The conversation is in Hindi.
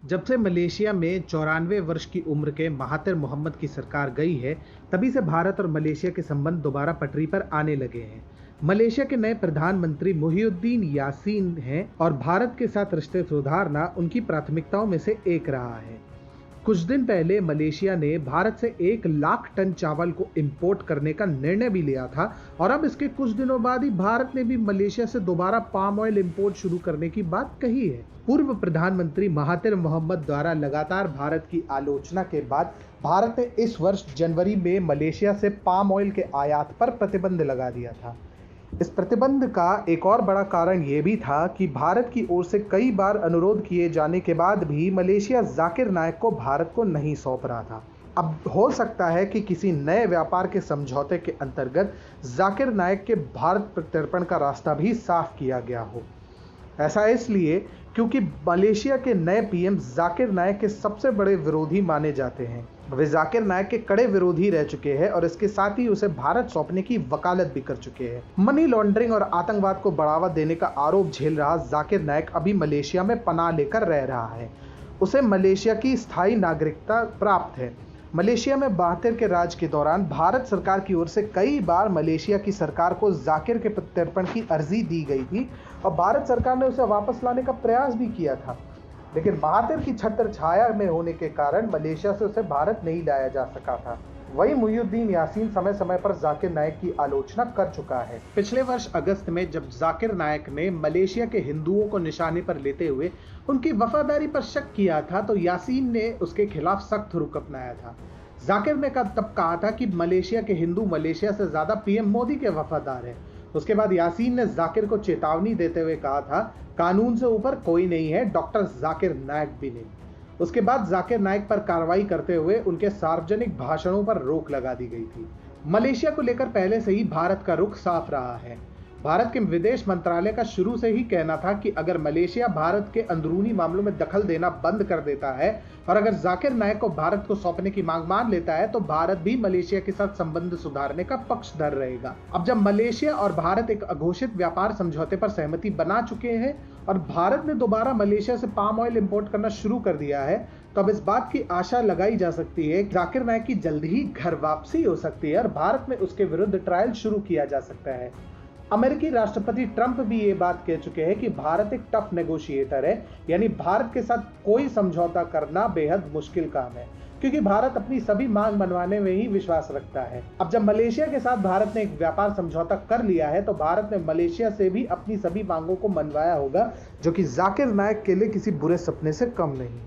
जब से मलेशिया में 94 वर्ष की उम्र के महातिर मोहम्मद की सरकार गई है, तभी से भारत और मलेशिया के संबंध दोबारा पटरी पर आने लगे हैं। मलेशिया के नए प्रधानमंत्री मुहियुद्दीन यासीन हैं और भारत के साथ रिश्ते सुधारना उनकी प्राथमिकताओं में से एक रहा है। कुछ दिन पहले मलेशिया ने भारत से 1 लाख टन चावल को इंपोर्ट करने का निर्णय भी लिया था और अब इसके कुछ दिनों बाद ही भारत ने भी मलेशिया से दोबारा पाम ऑयल इंपोर्ट शुरू करने की बात कही है। पूर्व प्रधानमंत्री महातिर मोहम्मद द्वारा लगातार भारत की आलोचना के बाद भारत ने इस वर्ष जनवरी में मलेशिया से पाम ऑयल के आयात पर प्रतिबंध लगा दिया था। इस प्रतिबंध का एक और बड़ा कारण यह भी था कि भारत की ओर से कई बार अनुरोध किए जाने के बाद भी मलेशिया जाकिर नाइक को भारत को नहीं सौंप रहा था। अब हो सकता है कि किसी नए व्यापार के समझौते के अंतर्गत जाकिर नाइक के भारत प्रत्यर्पण का रास्ता भी साफ किया गया हो। ऐसा इसलिए क्योंकि मलेशिया के नए पीएम जाकिर नाइक के सबसे बड़े विरोधी माने जाते हैं। वे जाकिर नाइक के कड़े विरोधी रह चुके हैं और इसके साथ ही उसे भारत सौंपने की वकालत भी कर चुके हैं। मनी लॉन्ड्रिंग और आतंकवाद को बढ़ावा देने का आरोप झेल रहा जाकिर नाइक अभी मलेशिया में पनाह लेकर रह रहा है। उसे मलेशिया की स्थायी नागरिकता प्राप्त है। मलेशिया में 72 के राज के दौरान भारत सरकार की ओर से कई बार मलेशिया की सरकार को जाकिर के प्रत्यर्पण की अर्जी दी गई थी और भारत सरकार ने उसे वापस लाने का प्रयास भी किया था, लेकिन महातिर की छत्र छाया में होने के कारण मलेशिया से उसे भारत नहीं लाया जा सका था। वही मुहियुद्दीन यासीन समय समय पर जाकिर नाइक की आलोचना कर चुका है। पिछले वर्ष अगस्त में जब जाकिर नाइक ने मलेशिया के हिंदुओं को निशाने पर लेते हुए उनकी वफादारी पर शक किया था, तो यासीन ने उसके खिलाफ सख्त रुख अपनाया था। जाकिर ने तब कहा था कि मलेशिया के हिंदू मलेशिया से ज्यादा पीएम मोदी के वफादार हैं। उसके बाद यासीन ने जाकिर को चेतावनी देते हुए कहा था, कानून से ऊपर कोई नहीं है, डॉक्टर जाकिर नाइक भी नहीं। उसके बाद जाकिर नाइक पर कार्रवाई करते हुए उनके सार्वजनिक भाषणों पर रोक लगा दी गई थी। मलेशिया को लेकर पहले से ही भारत का रुख साफ रहा है। भारत के विदेश मंत्रालय का शुरू से ही कहना था कि अगर मलेशिया भारत के अंदरूनी मामलों में दखल देना बंद कर देता है और अगर जाकिर नाइक को भारत को सौंपने की मांग मान लेता है, तो भारत भी मलेशिया के साथ संबंध सुधारने का पक्षधर रहेगा। अब जब मलेशिया और भारत एक अघोषित व्यापार समझौते पर सहमति बना चुके हैं और भारत ने दोबारा मलेशिया से पाम ऑयल इंपोर्ट करना शुरू कर दिया है, तो अब इस बात की आशा लगाई जा सकती है कि जाकिर नाइक की जल्द ही घर वापसी हो सकती है और भारत में उसके विरुद्ध ट्रायल शुरू किया जा सकता है। अमेरिकी राष्ट्रपति ट्रंप भी ये बात कह चुके हैं कि भारत एक टफ नेगोशिएटर है, यानी भारत के साथ कोई समझौता करना बेहद मुश्किल काम है, क्योंकि भारत अपनी सभी मांग मनवाने में ही विश्वास रखता है। अब जब मलेशिया के साथ भारत ने एक व्यापार समझौता कर लिया है, तो भारत ने मलेशिया से भी अपनी सभी मांगों को मनवाया होगा, जो कि जाकिर नाइक के लिए किसी बुरे सपने से कम नहीं।